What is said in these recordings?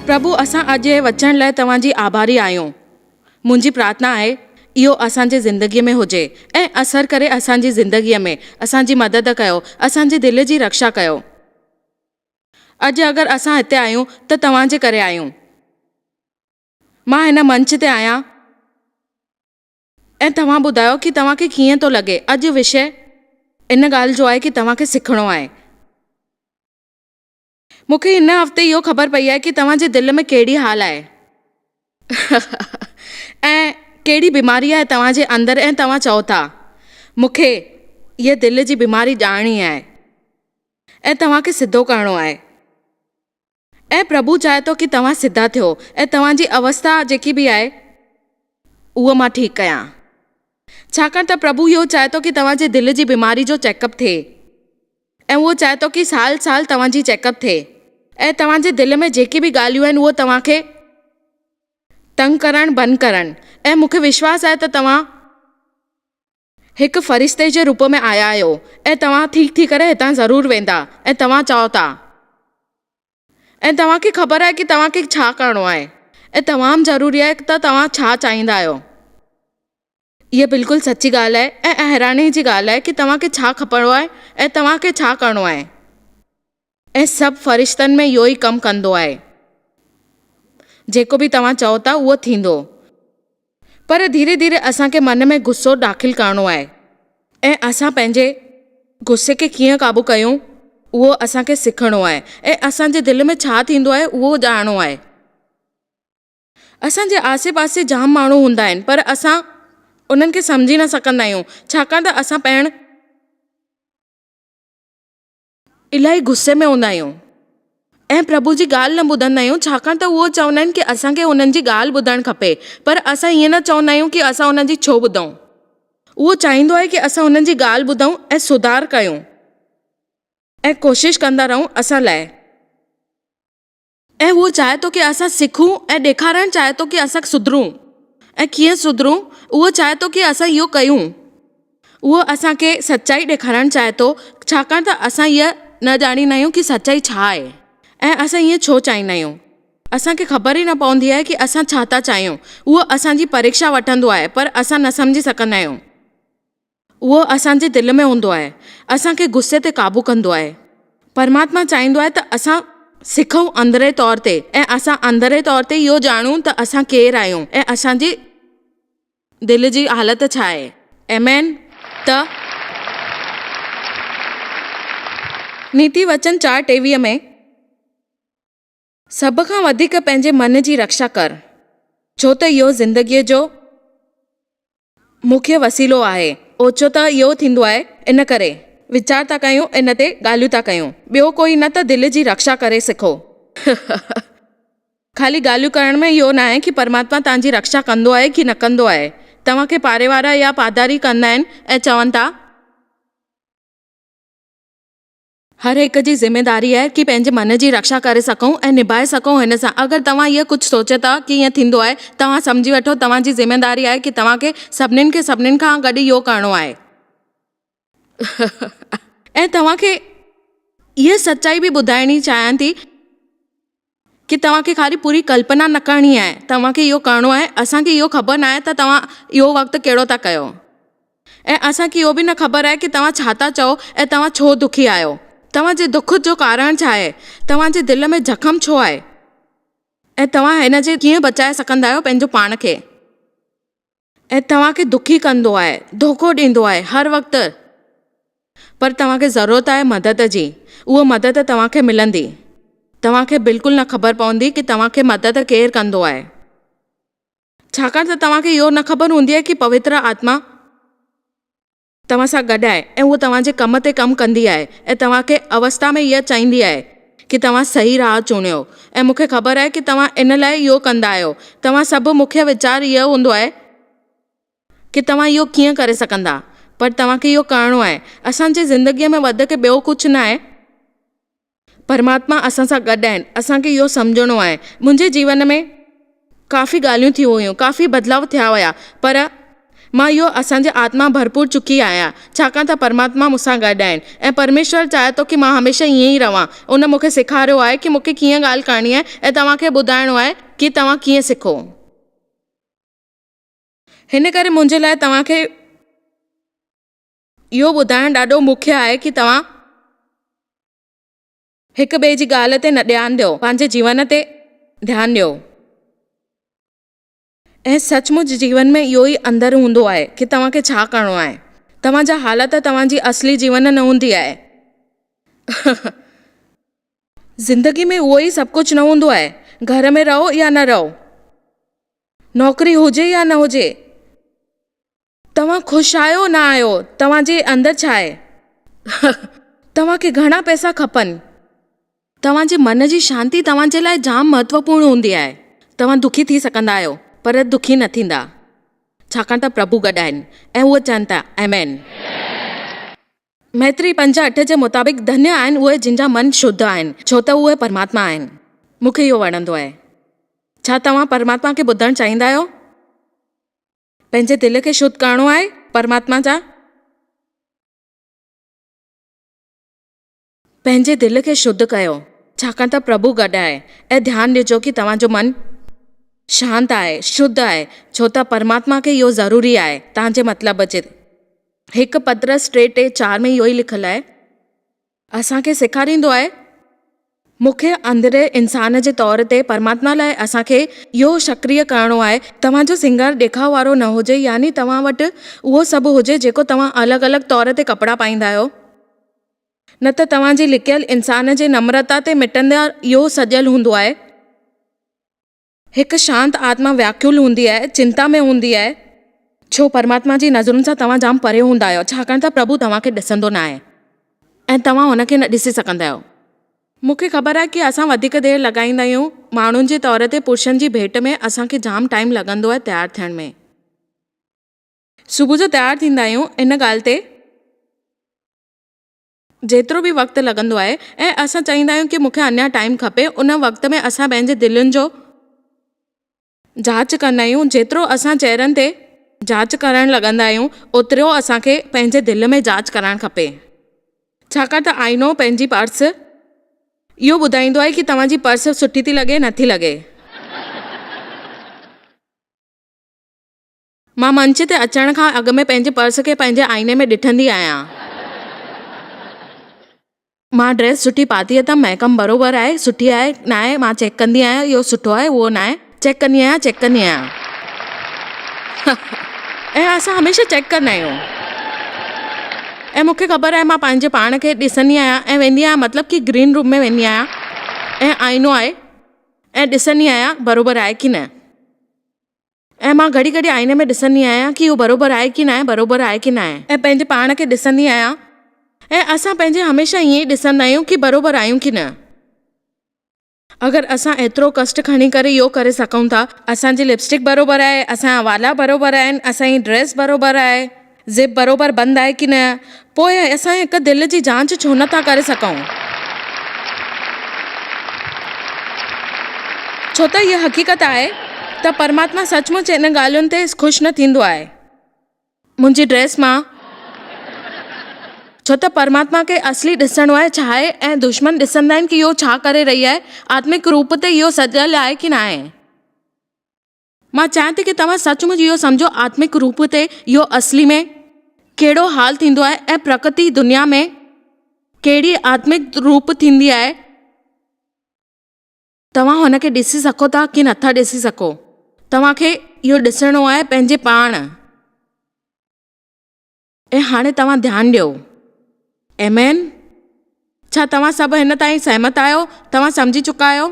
प्रभु असां अॼु जे वचन लाइ तव्हांजी आभारी आहियूं। मुंहिंजी प्रार्थना आहे इहो असांजी ज़िंदगीअ में हुजे ऐं असरु करे असांजी ज़िंदगीअ में असांजी मदद कयो, असांजे दिल जी रक्षा कयो। अॼु अगरि असां हिते आहियूं त तव्हांजे करे आहियूं। मां हिन मंच ते आहियां ऐं तव्हां ॿुधायो कि तव्हांखे कीअं थो लॻे। अॼु विषय इन ॻाल्हि जो आहे कि तव्हांखे सिखणो आहे। मूंखे हिन हफ़्ते इहो ख़बर पई आहे कि तव्हांजे दिलि में कहिड़ी हाल आहे ऐं कहिड़ी बीमारी आहे तव्हांजे अंदरि ऐं तव्हां चओ था मूंखे इहा दिलि जी बीमारी ॼाणणी आहे ऐं तव्हांखे सिधो करिणो आहे। ऐं प्रभु चाहे थो कि तव्हां सिधा थियो ऐं तव्हांजी अवस्था जेकी बि आहे उहा मां ठीकु कयां, छाकाणि त प्रभु इहो चाहे थो कि तव्हांजे दिलि जी बीमारी जो चेकअप थिए ऐं उहो चाहे थो कि साल साल तव्हांजी चेकअप थिए ऐं तव्हांजे दिलि में जेकी बि ॻाल्हियूं आहिनि उहो तव्हांखे तंग करणु बंदि करणु। ऐं मूंखे विश्वास आहे त तव्हां हिकु फ़रिश्ते जे रूप में आया आहियो ऐं तव्हां ठीकु थी करे हितां ज़रूरु वेंदा ऐं तव्हां चओ था ऐं तव्हांखे ख़बर आहे कि तव्हांखे छा करिणो आहे ऐं तमामु ज़रूरी आहे त तव्हां छा चाहींदा आहियो। इहा बिल्कुलु सची ॻाल्हि आहे ऐं हैरानी जी ॻाल्हि आहे कि तव्हांखे छा खपणो आहे ऐं तव्हांखे छा करिणो आहे ऐं सभु फ़रिश्तनि में इहो ई कमु कंदो आहे। जेको बि तव्हां चओ था उहो थींदो, पर धीरे धीरे असांखे मन में गुस्सो दाख़िल करिणो आहे ऐं असां पंहिंजे गुस्से खे कीअं क़ाबू कयूं उहो असांखे सिखणो आहे ऐं असांजे दिलि में छा थींदो आहे उहो ॼाणणो आहे। असांजे आसे पासे जाम माण्हू हूंदा आहिनि पर असां उन्हनि खे सम्झी न सघंदा आहियूं, छाकाणि त असां पहिरियों इलाही गुस्से में हूंदा आहियूं ऐं प्रभु जी ॻाल्हि न ॿुधंदा आहियूं, छाकाणि त उहो चवंदा आहिनि कि असांखे हुननि जी ॻाल्हि ॿुधणु खपे, पर असां ईअं न चवंदा आहियूं कि असां हुननि जी छो ॿुधूं। उहो चाहींदो आहे कि असां हुननि जी ॻाल्हि ॿुधूं ऐं सुधार कयूं ऐं कोशिशि कंदा रहूं असां लाइ। ऐं उहो चाहे थो कि असां सिखूं ऐं ॾेखारणु चाहे थो कि असां सुधरूं ऐं कीअं सुधरूं उहो चाहे थो कि असां इहो कयूं। उहो असांखे सचाई ॾेखारणु चाहे थो, छाकाणि त असां इहा न ॼाणींदा आहियूं कि सचाई छा आहे ऐं असां ईअं छो चाहींदा आहियूं। असांखे ख़बर ई न पवंदी आहे कि असां छा था चाहियूं। उहो असांजी परीक्षा वठंदो आहे पर असां न सम्झी सघंदा आहियूं। उहो असांजे दिलि में हूंदो आहे, असांखे गुस्से ते क़ाबू कंदो आहे। परमात्मा चाहींदो आहे त असां सिखूं अंदरे तौर ते ऐं असां अंदरे तौर ते इहो ॼाणूं त असां केरु आहियूं ऐं असांजी दिलि जी हालत छा आहे। आमेन। त नीति वचन 4:23 में सभ खां वधीक पंहिंजे मन जी रक्षा कर, छो त इहो ज़िंदगीअ जो मुख्य वसीलो आहे। ओछो त इहो थींदो आहे, इन करे वीचार था कयूं, इन ते ॻाल्हियूं था कयूं। ॿियो कोई न त दिलि जी रक्षा करे सिखो ख़ाली ॻाल्हियूं करण में इहो न आहे कि परमात्मा तव्हांजी रक्षा कंदो आहे कि न कंदो आहे। तव्हांखे पारे वारा या पादारी कंदा आहिनि ऐं चवनि था हर हिक जी ज़िमेदारी आहे कि पंहिंजे मन जी रक्षा करे सघूं ऐं निभाए सघूं हिन सां। अगरि तव्हां इहो कुझु सोचे था कि ईअं थींदो आहे, तव्हां सम्झी वठो तव्हांजी ज़िमेदारी आहे कि तव्हांखे सभिनीनि खां गॾु इहो करिणो आहे ऐं तव्हांखे इहा सचाई बि ॿुधाइणी चाहियां थी कि तव्हांखे ख़ाली पूरी कल्पना न करणी आहे, तव्हांखे इहो करिणो आहे। असांखे इहो ख़बर न आहे त तव्हां इहो वक़्तु कहिड़ो था कयो ऐं असांखे इहो बि न ख़बर आहे कि तव्हां छा था चओ ऐं तव्हां छो दुखी आहियो। तव्हांजे दुख जो कारण छा आहे, तव्हांजे दिलि में ज़ख़म छो आहे ऐं तव्हां हिन जे कीअं बचाए सघंदा आहियो पंहिंजो पाण खे। ऐं तव्हांखे दुखी कंदो आहे, धोखो ॾींदो आहे हर वक़्तु, पर तव्हांखे ज़रूरत आहे मदद जी। उहा मदद तव्हांखे मिलंदी। तव्हांखे बिल्कुलु न ख़बर पवंदी कि तव्हांखे मदद केरु कंदो आहे, छाकाणि त तव्हांखे इहो न ख़बर हूंदी आहे कि पवित्र आत्मा तव्हां सां गॾु आहे ऐं उहो तव्हांजे कम ते कमु कंदी आहे ऐं तव्हांखे अवस्था में इहा चाहींदी आहे कि तव्हां सही राह चूंडियो। ऐं मूंखे ख़बर आहे कि तव्हां इन लाइ इहो कंदा आहियो। तव्हां सभु मुख्य वीचार इहो हूंदो आहे कि तव्हां इहो कीअं करे सघंदा, पर तव्हांखे इहो करिणो आहे। असांजे ज़िंदगीअ में वधीक ॿियो कुझु न आहे, परमात्मा असां सां गॾु आहिनि। असांखे इहो सम्झणो आहे। मुंहिंजे जीवन में काफ़ी ॻाल्हियूं थी हुयूं, काफ़ी बदिलाव थिया हुया, पर मां इहो असांजे आत्मा भरपूर चुकी आहियां, छाकाणि त परमात्मा मूंसां गॾु आहिनि ऐं परमेश्वर चाहे थो की मां हमेशह ईअं ई रहां। उन मूंखे सेखारियो आहे की मूंखे कीअं ॻाल्हि करणी आहे ऐं तव्हांखे ॿुधाइणो आहे की तव्हां कीअं सिखो। हिन करे मुंहिंजे लाइ तव्हांखे इहो ॿुधाइणु ॾाढो मुख्य आहे की तव्हां हिक ॿिए जी ॻाल्हि ते न ध्यानु ॾियो, पंहिंजे जीवन ते ध्यानु ॾियो। ऐं सचमुच जीवन में इहो ई अंदरि हूंदो आहे की तव्हांखे छा करिणो आहे। तव्हांजा हालत तव्हांजी असली जीवन न हूंदी आहे। ज़िंदगी में उहो ई सभु कुझु न हूंदो आहे। घर में रहो या न रहो, नौकरी हुजे या न हुजे, तव्हां ख़ुशि आहियो न आहियो, तव्हांजे अंदरि छा आहे। तव्हांखे घणा पैसा खपनि, तव्हांजे मन जी शांती तव्हांजे लाइ जाम महत्वपूर्ण हूंदी आहे। तव्हां दुखी थी सघंदा आहियो पर दुखी न थींदा, छाकाणि त प्रभु गॾु आहिनि ऐं उहे चवनि था आमेन। मैत्री 5:8 जे मुताबिक़ धन्य आहिनि उहे जिन जा मन शुद्ध आहिनि, छो त उहे परमात्मा आहिनि। मूंखे इहो वणंदो आहे। छा तव्हां परमात्मा खे ॿुधणु चाहींदा आहियो? पंहिंजे दिलि खे शुद्ध करिणो आहे परमात्मा जा। पंहिंजे दिलि खे शुद्ध कयो, छाकाणि त प्रभु गॾु आहे। ऐं ध्यानु ॾिजो की तव्हांजो मन शांत आहे, शुद्ध आहे, छो त परमात्मा खे इहो ज़रूरी आहे तव्हांजे मतिलब जे। 1 पतरस 3:4 में इहो ई लिखियलु आहे। असांखे सेखारींदो आहे मुख्य अंदरे इंसान जे तौर ते परमात्मा लाइ असांखे इहो सक्रिय करिणो आहे। तव्हांजो सिंगार ॾेखाव वारो न हुजे, यानी तव्हां वटि उहो सभु हुजे जेको तव्हां अलॻि अलॻि तौर ते कपिड़ा पाईंदा आहियो, न त तव्हांजी लिकियल इंसान जे नम्रता ते मिटंदड़ इहो सॼियल हूंदो आहे। हिकु शांत आत्मा व्याकुल हूंदी आहे, चिंता में हूंदी आहे, छो परमात्मा जी नज़रुनि सां तव्हां जाम परे हूंदा आहियो, छाकाणि त प्रभु तव्हांखे ॾिसंदो न आहे ऐं तव्हां हुनखे न ॾिसी सघंदा आहियो। मूंखे ख़बर आहे की असां वधीक देरि लॻाईंदा आहियूं माण्हुनि जे तौर ते। पुरुषनि जी भेट में असांखे जाम टाइम लॻंदो आहे तयारु थियण में। सुबुह जो तयारु थींदा आहियूं, इन ॻाल्हि ते जेतिरो बि वक़्तु लॻंदो आहे ऐं असां चाहींदा आहियूं की मूंखे अञा टाइम खपे। उन वक़्त में असां पंहिंजे दिलनि जो जांच कंदा आहियूं। जेतिरो असां चेहरनि ते जांच करणु लॻंदा आहियूं, ओतिरो असांखे पंहिंजे दिलि में जांच करणु खपे, छाकाणि त आईनो पंहिंजी पर्स इहो ॿुधाईंदो आहे की तव्हांजी पर्स सुठी थी लॻे नथी लॻे। मां मंच ते अचण खां अॻु में पंहिंजे पर्स खे पंहिंजे आईने में ॾिठंदी आहियां। मां ड्रेस सुठी पाती आहे त महकम बराबरि आहे, सुठी आहे न आहे, मां चेक कंदी आहियां, इहो सुठो आहे उहो न आहे, चेक कंदी आहियां। ऐं असां हमेशह चेक कंदा आहियूं। ऐं मूंखे ख़बर आहे मां पंहिंजे पाण खे ॾिसंदी आहियां ऐं वेंदी आहियां, मतिलबु कि ग्रीन रूम में वेंदी आहियां ऐं आईनो आहे ऐं ॾिसंदी आहियां बराबरि आहे की न। ऐं मां घड़ी घड़ी आईने में ॾिसंदी आहियां कि इहो बराबरि आहे की न आहे, बराबरि आहे की न आहे, ऐं पंहिंजे पाण खे ॾिसंदी आहियां। ऐं असां पंहिंजे हमेशह ईअं ई ॾिसंदा आहियूं कि बराबरि आहियूं की न। अगरि असां एतिरो कष्ट खणी करे इहो करे सघूं था, असांजी लिपस्टिक बराबरि आहे, असांजा वाला बराबरि आहिनि, असांजी ड्रेस बराबरि आहे, ज़िप बराबरि बंदि आहे की न, पोइ असां हिकु दिलि जी जांच छो नथा करे सघूं। छो त इहा हक़ीक़त आहे त परमात्मा सचमुच इन ॻाल्हियुनि ते ख़ुशि न थींदो आहे मुंहिंजी ड्रेस मां, छो त परमात्मा खे असली ॾिसणो आहे छा आहे ऐं दुश्मन ॾिसंदा आहिनि कि इहो छा करे रही आहे, आत्मिक रूप ते इहो सॼियल आहे की न आहे। मां चाहियां थी कि तव्हां सचमुच इहो सम्झो, आत्मिक रूप ते इहो असली में कहिड़ो हाल थींदो आहे ऐं प्रकृति दुनिया में कहिड़ी आत्मिक रूप थींदी आहे। तव्हां हुनखे ॾिसी सघो था कि नथा ॾिसी सघो, तव्हांखे इहो ॾिसणो आहे पंहिंजे पाण। ऐं हाणे तव्हां ध्यानु ॾियो। आमेन। छा तव्हां सभु हिन ताईं सहमत आहियो? तव्हां सम्झी चुका आहियो?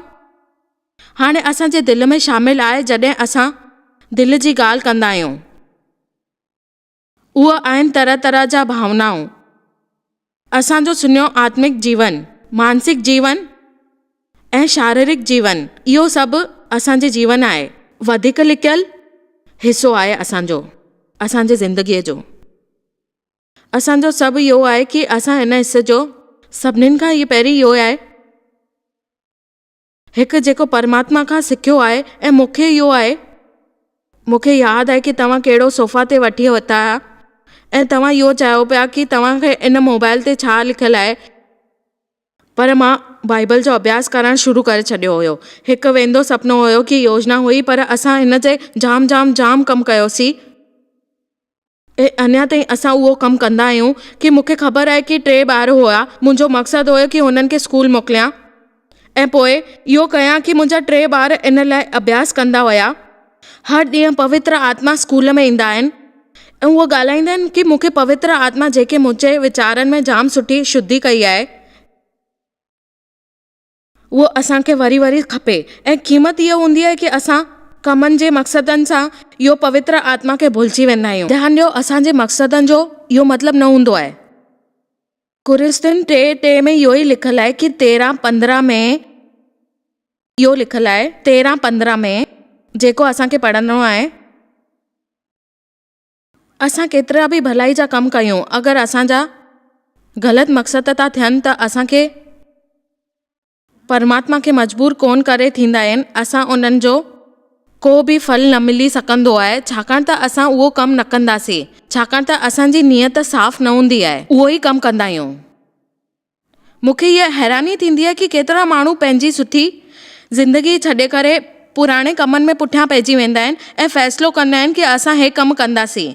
हाणे असांजे दिलि में शामिल आहे जॾहिं असां दिलि जी ॻाल्हि कंदा आहियूं। उहे आहिनि तरह तरह जा भावनाऊं। असांजो सुञो आत्मिक जीवन, मानसिक जीवन ऐं शारीरिक जीवन, इहो सभु असांजे जीवन आहे। वधीक लिकियल हिसो आहे असांजे ज़िंदगीअ जो। असांजो सभु इहो आहे कि असां हिन हिसे जो सभिनीनि खां इहे पहिरीं इहो आहे, हिकु जेको परमात्मा खां सिखियो आहे ऐं मूंखे इहो आहे मूंखे यादि आहे कि तव्हां कहिड़ो सोफ़ा ते वठी वरिता हुआ ऐं तव्हां इहो चयो पिया कि तव्हांखे इन मोबाइल ते छा लिखियलु आहे, पर मां बाइबल जो अभ्यास करणु शुरू करे छॾियो हुयो। हिकु वेंदो सुपिनो हुयो कि योजना हुई, पर असां हिन ते जाम कमु कयोसीं ऐं अञा ताईं असां उहो कमु कंदा आहियूं कि मूंखे ख़बर आहे कि 3 ॿार हुआ। मुंहिंजो मक़सदु हुयो कि हुननि खे स्कूल मोकिलियां ऐं पोइ इहो कयां कि मुंहिंजा 3 ॿार इन लाइ अभ्यास कंदा हुया। हर ॾींहुं पवित्र आत्मा स्कूल में ईंदा आहिनि ऐं उहो ॻाल्हाईंदा आहिनि कि मूंखे पवित्र आत्मा जेके मुंहिंजे वीचारनि में जाम सुठी शुद्धि कई आहे, उहो असांखे वरी वरी खपे। ऐं क़ीमत इहा हूंदी आहे कि असां कमनि जे मक़सदनि सां इहो पवित्र आत्मा खे भुलिजी वेंदा आहियूं। ध्यानु ॾियो, असांजे मक़सदनि जो इहो मतिलबु न हूंदो आहे। कुरिस्तियुनि 3:3 में इहो ई लिखियलु आहे कि 13:15 में इहो लिखियलु आहे 13:15 में जेको असांखे पढ़णो आहे, असां केतिरा बि भलाई जा कमु कयूं, अगरि असांजा ग़लति मक़सद था थियनि त असांखे परमात्मा खे मजबूर कोन करे थींदा आहिनि, असां उन्हनि जो को बि फल न मिली सघंदो आहे, छाकाणि त असां उहो कमु न कंदासीं, छाकाणि त असांजी नियत साफ़ न हूंदी आहे, उहो ई कमु कंदा आहियूं। मूंखे इहा हैरानी थींदी आहे कि केतिरा माण्हू पंहिंजी सुठी ज़िंदगी छॾे करे पुराणे कमनि में पुठियां पइजी वेंदा आहिनि ऐं फ़ैसिलो कंदा आहिनि कि असां हे कमु कंदासीं।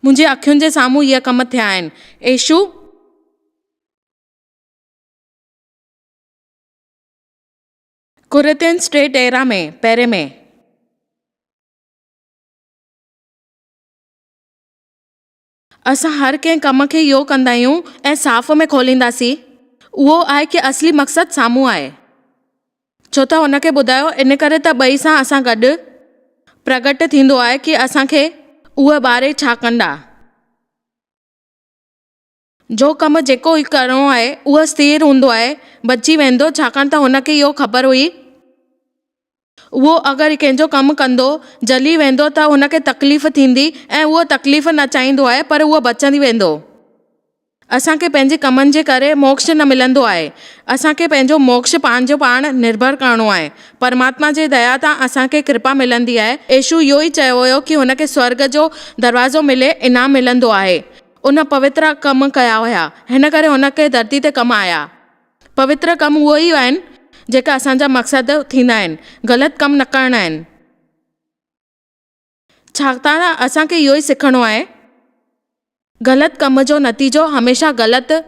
मुंहिंजे अखियुनि जे साम्हूं इहे कम थिया आहिनि। यीशु कुरिन्थियुनि 3:13 में पहिरें में असां हर कंहिं कम खे इहो कंदा आहियूं ऐं साफ़ में खोलींदासीं, उहो आहे कि असली मक़सदु साम्हूं आहे, छो त हुनखे ॿुधायो। इन करे त ॿई सां असां गॾु प्रगट थींदो आहे कि असांखे उहे ॿारे छा कंदा। जो कमु जेको ई करिणो आहे उहो स्थिर हूंदो आहे, बची वेंदो, छाकाणि त हुनखे इहो ख़बर हुई उहो अगरि कंहिंजो कमु कंदो जली वेंदो त हुनखे तकलीफ़ थींदी ऐं उहो तकलीफ़ न चाहींदो आहे, पर उहो बचंदी वेंदो। असांखे पंहिंजे कमनि जे करे मोक्ष न मिलंदो आहे, असांखे पंहिंजो मोक्ष पंहिंजो पाण निर्भर करणो आहे। परमात्मा जे दया तां असांखे कृपा मिलंदी आहे। यीशु इहो ई चयो हुयो कि हुनखे स्वर्ग जो दरवाज़ो मिले, इनाम मिलंदो आहे। उन पवित्र कम कया हुया, हिन करे हुनखे धरती ते कमु आया। पवित्र कम उहो ई आहिनि जेका असांजा मक़सद थींदा आहिनि, ग़लति कमु न करणा आहिनि, छाकाणि त असांखे इहो ई सिखणो आहे। ग़लति कम जो नतीजो हमेशा ग़लति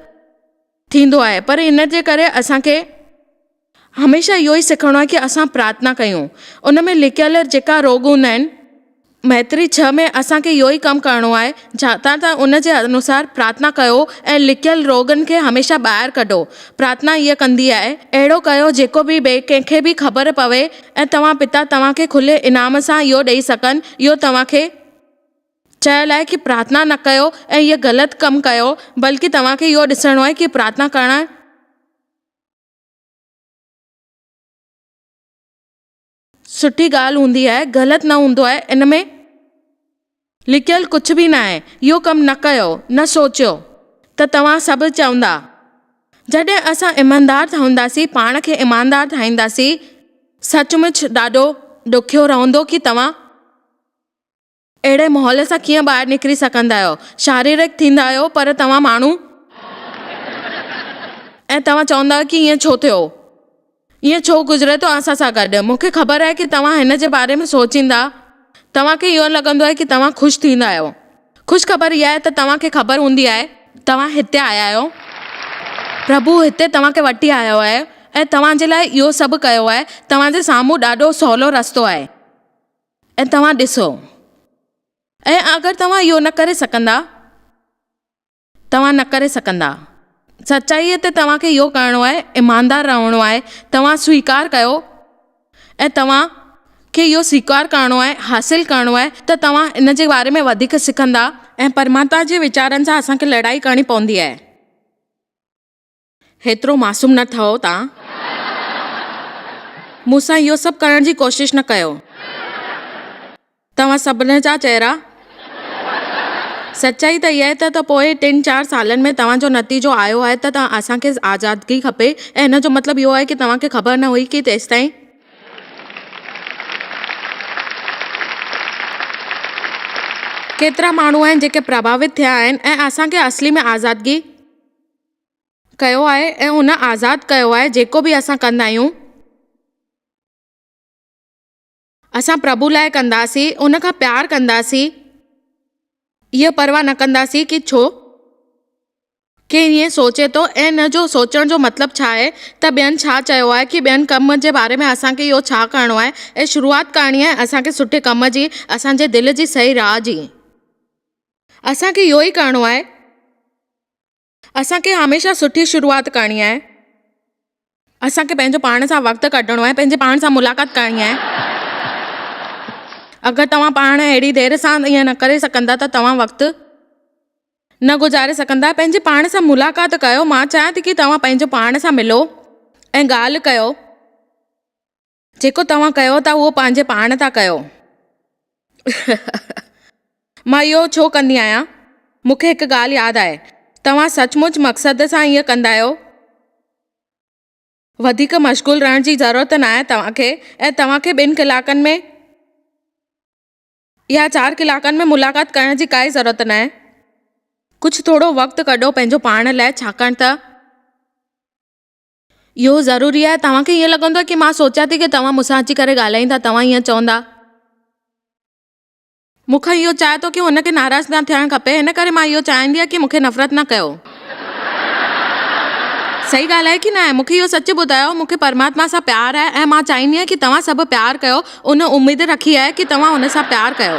थींदो आहे, पर इन जे करे असांखे हमेशा इहो ई सिखणो आहे कि असां प्रार्थना कयूं। उन में लिखियल जेका रोग हूंदा आहिनि, मैत्री 6 में असांखे इहो ई कमु करिणो आहे, छाकाणि त उन जे अनुसार प्रार्थना कयो ऐं लिखियल रोगनि खे हमेशा ॿाहिरि कढो। प्रार्थना ईअं कंदी आहे, अहिड़ो कयो जेको बि ॿिए कंहिंखे बि ख़बर पवे ऐं तव्हां पिता तव्हांखे खुले इनाम सां इहो ॾेई सघनि। इहो तव्हांखे चयल आहे कि प्रार्थना न कयो ऐं इहे ग़लति कमु कयो, बल्कि तव्हांखे इहो ॾिसणो आहे कि प्रार्थना करणु सुठी ॻाल्हि हूंदी आहे, ग़लति न हूंदो आहे। इन में लिखियल कुझु बि न आहे, इहो कमु न कयो, न सोचियो त तव्हां सभु चवंदा। जॾहिं असां ईमानदार ठहंदासीं, पाण खे ईमानदार ठाहींदासीं, सचमुच ॾाढो ॾुखियो रहंदो कि तव्हां अहिड़े माहौल सां कीअं ॿाहिरि निकिरी सघंदा आहियो। शारीरिक थींदा आहियो, पर तव्हां माण्हू ऐं तव्हां चवंदा कि ईअं छो थियो, ईअं छो गुज़रे थो असां सां गॾु। मूंखे ख़बर आहे कि तव्हां हिन जे बारे में सोचींदा, तव्हांखे इहो लॻंदो आहे कि तव्हां ख़ुशि थींदा आहियो। ख़ुशख़बर इहा आहे त तव्हांखे ख़बर हूंदी आहे तव्हां हिते आया आहियो, प्रभु हिते तव्हांखे वठी आयो आहे ऐं तव्हांजे लाइ इहो सभु कयो आहे। तव्हांजे साम्हूं ॾाढो सवलो रस्तो आहे ऐं तव्हां ॾिसो। ऐं अगरि तव्हां इहो न करे सघंदा, तव्हां न करे सघंदा। सचाईअ ते तव्हांखे इहो करिणो आहे, ईमानदार रहणो आहे। तव्हां स्वीकार कयो ऐं तव्हांखे इहो स्वीकार करिणो आहे, हासिल करिणो आहे त तव्हां इन जे बारे में वधीक सिखंदा ऐं परमात्मा जे वीचारनि सां असांखे लड़ाई करणी पवंदी आहे। हेतिरो मासूम न ठहो तव्हां, मूंसां इहो सभु करण जी कोशिशि न कयो। तव्हां सभिनी जा चहिरा सचाई त इहा आहे त पोइ 3-4 सालनि में तव्हांजो नतीजो आयो आहे त तव्हां असांखे आज़ादगी खपे ऐं हिन जो मतिलबु इहो आहे कि तव्हांखे ख़बर न हुई कि तेसिताईं केतिरा माण्हू आहिनि जेके प्रभावित थिया आहिनि ऐं असांखे असली में आज़ादगी कयो आहे ऐं हुन आज़ादु कयो आहे। जेको बि असां कंदा आहियूं असां प्रभु लाइ कंदासीं, उन खां प्यार कंदासीं, इहा परवाह न कंदासीं कि छो कि ईअं सोचे थो ऐं हिन जो सोचण जो मतिलबु छा आहे त ॿियनि छा चयो आहे, कि ॿियनि कम जे बारे में असांखे इहो छा करिणो आहे ऐं शुरूआति करणी आहे असांखे सुठे कम जी, असांजे दिलि जी सही राह जी। असांखे इहो ई करिणो आहे। असांखे हमेशह सुठी शुरूआति करणी आहे। असांखे पंहिंजो पाण सां वक़्तु कढणो आहे, पंहिंजे पाण सां मुलाक़ात करणी आहे। अगरि तव्हां पाण अहिड़ी देरि सां ईअं न करे सघंदा त तव्हां वक़्तु न गुज़ारे सघंदा। पंहिंजे पाण सां मुलाक़ात कयो। मां चाहियां थी कि तव्हां पंहिंजो पाण सां मिलो ऐं ॻाल्हि कयो। जेको तव्हां कयो था उहो पंहिंजे पाण था कयो। मां इहो छो कंदी आहियां, मूंखे हिकु ॻाल्हि यादि आहे। तव्हां सचमुच मक़सद सां ईअं कंदा आहियो। वधीक मशगूल रहण जी ज़रूरत न आहे तव्हांखे, ऐं तव्हांखे 2 कलाकनि में या 4 कलाकनि में मुलाक़ात करण जी काई ज़रूरत न आहे। कुझु थोरो वक़्तु कढो पंहिंजो पाण लाइ, छाकाणि त इहो ज़रूरी आहे। तव्हांखे ईअं लॻंदो आहे कि मां सोचां थी कि तव्हां मूंसां अची करे ॻाल्हाईंदा, तव्हां ईअं चवंदा। मूंखां इहो चाहे थो कि हुनखे नाराज़ न थियणु खपे, हिन करे मां इहो चाहींदी आहियां कि मूंखे नफ़रत न कयो। सही ॻाल्हि आहे कि न आहे? मूंखे इहो सच ॿुधायो। मूंखे परमात्मा सां प्यार आहे ऐं मां चाहींदी आहियां कि तव्हां सभु प्यार कयो। उन उमेद रखी आहे कि तव्हां हुन सां प्यार कयो।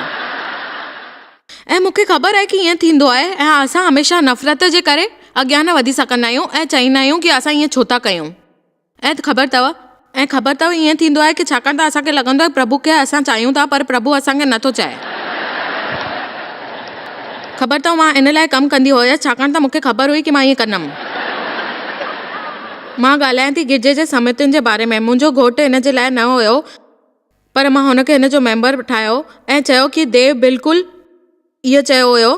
ऐं मूंखे ख़बर आहे कि ईअं थींदो आहे ऐं असां हमेशह नफ़रत जे करे अॻियां न वधी सघंदा आहियूं ऐं चईंदा आहियूं कि असां ईअं छो था कयूं। ऐं ख़बर अथव ईअं थींदो आहे कि छाकाणि त असांखे लॻंदो आहे प्रभु खे असां चाहियूं था, पर प्रभु असांखे नथो चाहे। ख़बर अथव मां इन लाइ कमु कंदी हुयसि छाकाणि त मूंखे ख़बर हुई कि मां ईअं कंदमि। मां ॻाल्हायां थी गिरजे जे समितियुनि जे बारे में। मुंहिंजो घोटु हिन जे लाइ न हुयो, पर मां हुनखे हिन जो मेंबर ठाहियो ऐं चयो कि देव बिल्कुलु इहो चयो हुयो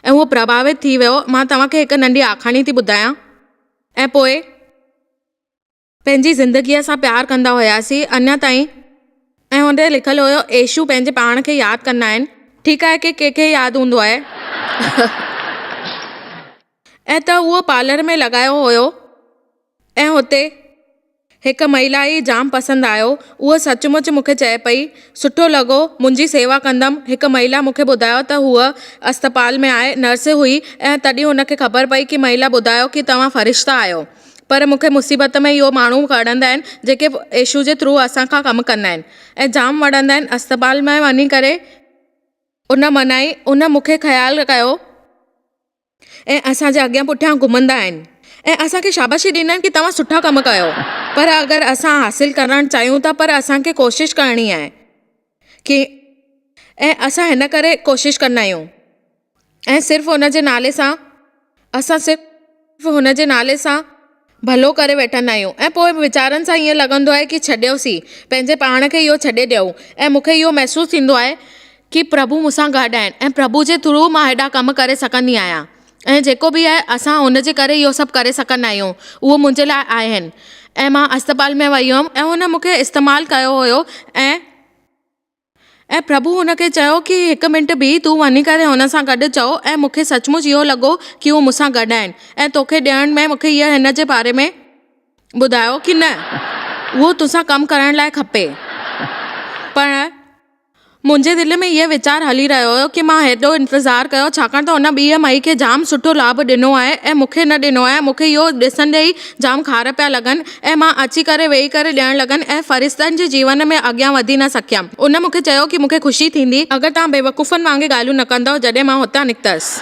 ऐं उहो प्रभावित थी वियो। मां तव्हांखे हिकु नंढी आखाणी थी ॿुधायां। ऐं पोइ पंहिंजी ज़िंदगीअ सां प्यारु कंदा हुआसीं अञा ताईं। ऐं हुन ते लिखियलु हुयो, येशू पंहिंजे पाण खे यादि कंदा आहिनि। ठीकु आहे कि कंहिंखे यादि हूंदो आहे। ऐं त उहो पार्लर में लॻायो हुयो ऐं हुते हिकु महिला ई जाम पसंदि आयो। उहा सचमुच मूंखे चए पई, सुठो लॻो, मुंहिंजी सेवा कंदमि। हिकु महिला मूंखे ॿुधायो त हूअ अस्पताल में आहे, नर्स हुई, ऐं तॾहिं हुनखे ख़बर पई कि महिला ॿुधायो कि तव्हां फ़रिश्ता आहियो। पर मूंखे मुसीबत में इहो माण्हू खणंदा आहिनि जेके येशू जे थ्रू असांखां कमु कंदा आहिनि ऐं जाम वणंदा आहिनि। अस्पताल में वञी करे उन मूंखे ख़्यालु कयो ऐं असांजे अॻियां पुठियां घुमंदा आहिनि ऐं असांखे शाबाशी ॾींदा आहिनि कि तव्हां सुठा कमु कयो। पर अगरि असां हासिलु करणु चाहियूं था, पर असांखे कोशिशि करणी आहे कि ऐं असां हिन करे कोशिशि कंदा आहियूं ऐं सिर्फ़ु हुन जे नाले सां भलो करे वठंदा आहियूं ऐं पोइ वीचारनि सां ईअं लॻंदो आहे कि छॾियोसीं, पंहिंजे पाण खे इहो छॾे ॾियूं। ऐं मूंखे इहो महसूसु थींदो आहे कि प्रभु मूंसां गॾु आहिनि ऐं प्रभु जे थ्रू मां हेॾा कमु करे सघंदी आहियां। ऐं जेको बि आहे असां हुन जे करे इहो सभु करे सघंदा आहियूं। उहो मुंहिंजे लाइ आहिनि। ऐं मां अस्पताल में वई हुअमि ऐं हुन मूंखे इस्तेमालु कयो हुयो ऐं प्रभु हुनखे चयो कि 1 मिंट बीह, तूं वञी करे हुन सां गॾु चओ। ऐं मूंखे सचमुच इहो लॻो कि उहो मूंसां गॾु आहिनि ऐं तोखे ॾियण में मूंखे इहा हिन जे बारे में ॿुधायो कि न, उहो तोसां कमु करण लाइ खपे। पर मुंहिंजे दिलि में इहो वीचारु हली रहियो हुयो कि मां हेॾो इंतज़ारु कयो छाकाणि त हुन 2 मई खे जाम सुठो लाभ ॾिनो आहे ऐं मूंखे न ॾिनो आहे। मूंखे इहो ॾिसंदे ई जाम खार पिया लॻनि ऐं मां अची करे वेही करे ॾियणु लॻनि ऐं फ़रिश्तनि जे जीवन में अॻियां वधी न सघियमि। उन मूंखे चयो कि मूंखे ख़ुशी थींदी अगरि तव्हां बेवकूफ़नि वांगुरु ॻाल्हियूं न कंदव जॾहिं मां हुतां निकितसि।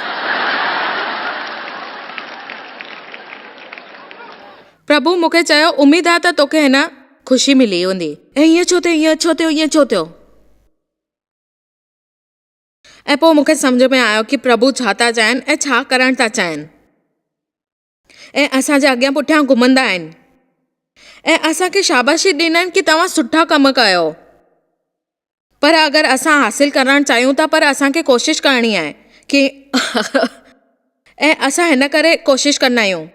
प्रभु मूंखे चयो, उमेद आहे त तोखे हिन ख़ुशी मिली हूंदी। ऐं ईअं छो थियो? ऐं पोइ मूंखे सम्झ में आयो कि प्रभु छा था चाहिनि ऐं छा करणु था चाहिनि। ऐं असांजे अॻियां पुठियां घुमंदा आहिनि ऐं असांखे शाबाशी ॾींदा आहिनि कि तव्हां सुठा कमु कयो। पर अगरि असां हासिलु करणु चाहियूं था, पर असांखे कोशिशि करणी आहे कि ऐं असां हिन करे कोशिशि कंदा आहियूं।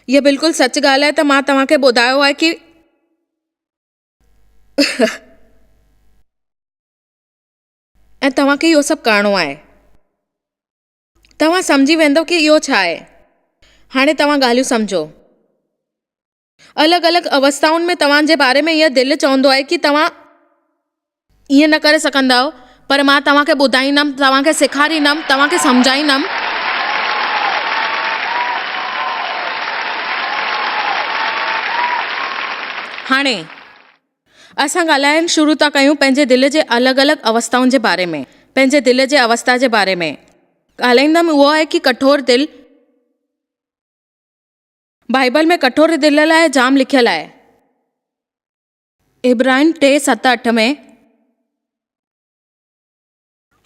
इहा बिल्कुलु सच ॻाल्हि आहे। त मां तव्हांखे ॿुधायो आहे कि ऐं तव्हांखे इहो सभु करिणो आहे। तव्हां सम्झी वेंदव कि इहो छा आहे। हाणे तव्हां ॻाल्हियूं सम्झो। अलॻि अलॻि अवस्थाउनि में तव्हांजे बारे में इहो दिलि चवंदो आहे कि तव्हां ईअं न करे सघंदा आहियो, पर मां तव्हांखे ॿुधाईंदमि, तव्हांखे सेखारींदमि, तव्हांखे सम्झाईंदमि। हाणे असां ॻाल्हाइण शुरू था कयूं पंहिंजे दिलि जे अलॻि अलॻि अवस्थाउनि जे बारे में, पंहिंजे दिलि जे अवस्था जे बारे में। ॻाल्हाईंदमि उहो आहे कि कठोर दिलि। बाइबल में कठोर दिलि लाइ जाम लिखियलु आहे। इब्राहिम 3:7-8 में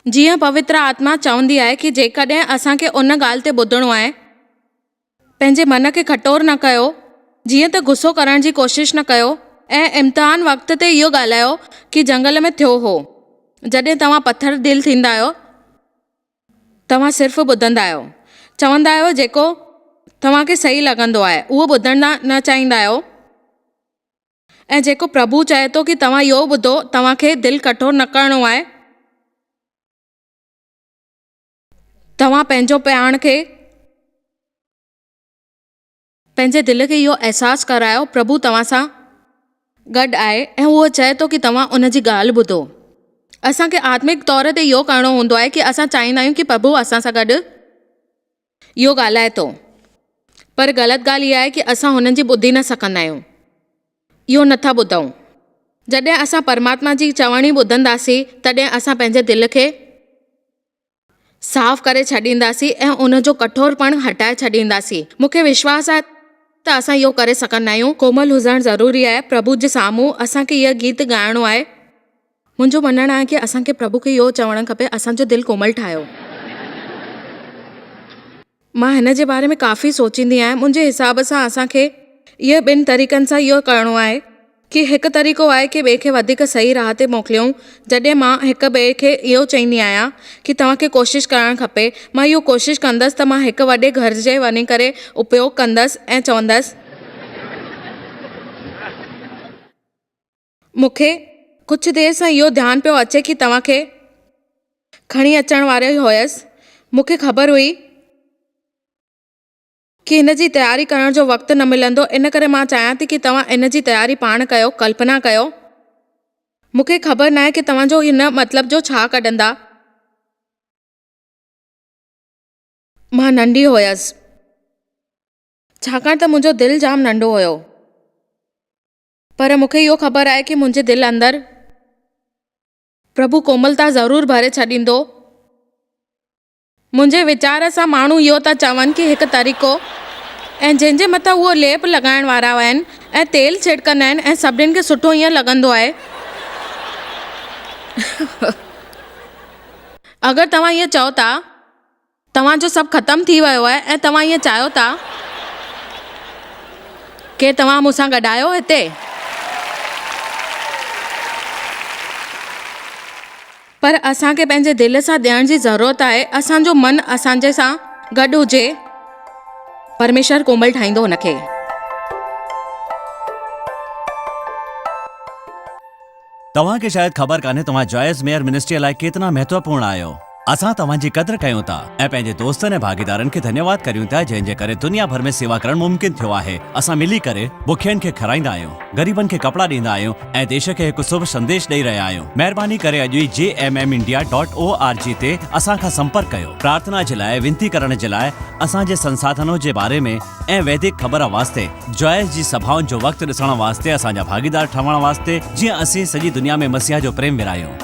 जीअं पवित्र आत्मा चवंदी आहे कि जेकॾहिं असांखे उन ॻाल्हि ते ॿुधणो आहे, पंहिंजे मन खे कठोर न कयो, जीअं त गुस्सो करण जी कोशिशि न कयो। ऐं इम्तिहान वक़्त ते इहो ॻाल्हायो कि जंगल में थियो हो, जॾहिं तव्हां पत्थर दिलि थींदा आहियो, तव्हां सिर्फ़ु ॿुधंदा आहियो, चवंदा आहियो जेको तव्हांखे सही लॻंदो आहे, उहो ॿुधणु न चाहींदा आहियो। ऐं जेको प्रभु चए थो कि तव्हां इहो ॿुधो, तव्हांखे दिलि कठोर न करिणो आहे। तव्हां पंहिंजो पाण खे, पंहिंजे दिलि खे इहो अहसासु करायो प्रभु तव्हां सां गॾु आहे ऐं उहो चए थो कि तव्हां उन जी ॻाल्हि ॿुधो। असांखे आत्मिक तौर ते इहो करिणो हूंदो आहे कि असां चाहींदा आहियूं कि प्रभु असां सां गॾु इहो ॻाल्हाए थो, पर ग़लति ॻाल्हि इहा आहे कि असां हुननि जी ॿुधी न सघंदा आहियूं, इहो नथा ॿुधूं। जॾहिं असां परमात्मा जी चवणी ॿुधंदासीं, तॾहिं असां पंहिंजे दिलि खे साफ़ करे छॾींदासीं ऐं उन जो कठोरपण हटाए छॾींदासीं। मूंखे विश्वास आहे त असां इहो करे सघंदा आहियूं। कोमल हुजणु ज़रूरी आहे। प्रभु जे साम्हूं असांखे इहो गीत ॻाइणो आहे। मुंहिंजो मञणु आहे कि असांखे प्रभु खे इहो चवणु खपे, असांजो दिलि कोमल ठाहियो। मां हिन जे बारे में काफ़ी सोचींदी आहियां। मुंहिंजे हिसाब सां असांखे इहे ॿिनि तरीक़नि सां इहो करिणो आहे कि हिकु तरीक़ो आहे कि ॿिए खे वधीक सही राह ते मोकिलियूं। जॾहिं मां हिक ॿिए खे इहो चईंदी आहियां कि तव्हांखे कोशिशि करणु खपे, मां इहो कोशिशि कंदसि त मां हिकु वॾे घर जे वञी करे उपयोग कंदसि ऐं चवंदसि मूंखे कुझु देरि सां इहो ध्यानु पियो अचे कि तव्हांखे खणी अचण वारो हुयसि। मूंखे ख़बर हुई कि हिन जी तयारी करण जो वक़्तु न मिलंदो, इन करे मां चाहियां थी कि तव्हां इन जी तयारी पाण कयो, कल्पना कयो। मूंखे ख़बर न आहे कि तव्हांजो हिन मतिलब जो छा कढंदा। मां नंढी हुयसि, छाकाणि त मुंहिंजो दिलि जाम नंढो हुयो, पर मूंखे इहो ख़बर आहे कि मुंहिंजे दिलि अंदरि प्रभु कोमलता ज़रूरु भरे छॾींदो। मुंहिंजे वीचार सां माण्हू इहो था चवनि कि हिकु तरीक़ो, ऐं जंहिंजे मथां उहो लेप लॻाइण वारा आहिनि ऐं तेल छिड़कंदा आहिनि ऐं सभिनीनि खे सुठो ईअं लॻंदो आहे। अगरि तव्हां ईअं चओ था, तव्हांजो सभु ख़तमु थी वियो आहे ऐं तव्हां ईअं चाहियो था कि तव्हां मूंसां गॾु आहियो हिते, पर असांखे पंहिंजे दिलि सां ॾियण जी ज़रूरत आहे। असांजो मन असांजे सां गॾु हुजे, परमेश्वर कोमल ठाहींदो हुनखे। तव्हांखे शायदि ख़बर कान्हे तव्हां जॉयस मेयर मिनिस्ट्री लाइ केतिरा महत्वपूर्ण आहियो। असां तव्हांजी क़दुरु कयूं था ऐं पंहिंजे दोस्तनि ऐं भागीदारनि खे धन्यवाद करियूं था, जंहिंजे करे दुनिया भर में सेवा करणु मुमकिन थियो आहे। असां मिली करे बुखियनि खे खाराईंदा आहियूं, ग़रीबनि खे कपिड़ा ॾींदा आहियूं ऐं देश खे हिकु शुभ संदेश ॾेई रहिया आहियूं। महिरबानी करे अॼु ई jmmindia.org ते असां खां संपर्क कयो। प्रार्थना जे लाइ, विनती करण जे लाइ, असांजे संसाधनों जे बारे में ऐं वैदिक ख़बर वास्ते, जॉयस जी सभाउनि जो वक़्तु ॾिसण वास्ते, असांजा भागीदार ठहण वास्ते, जीअं असीं सॼी दुनिया में मसीहा जो प्रेम विरायूं।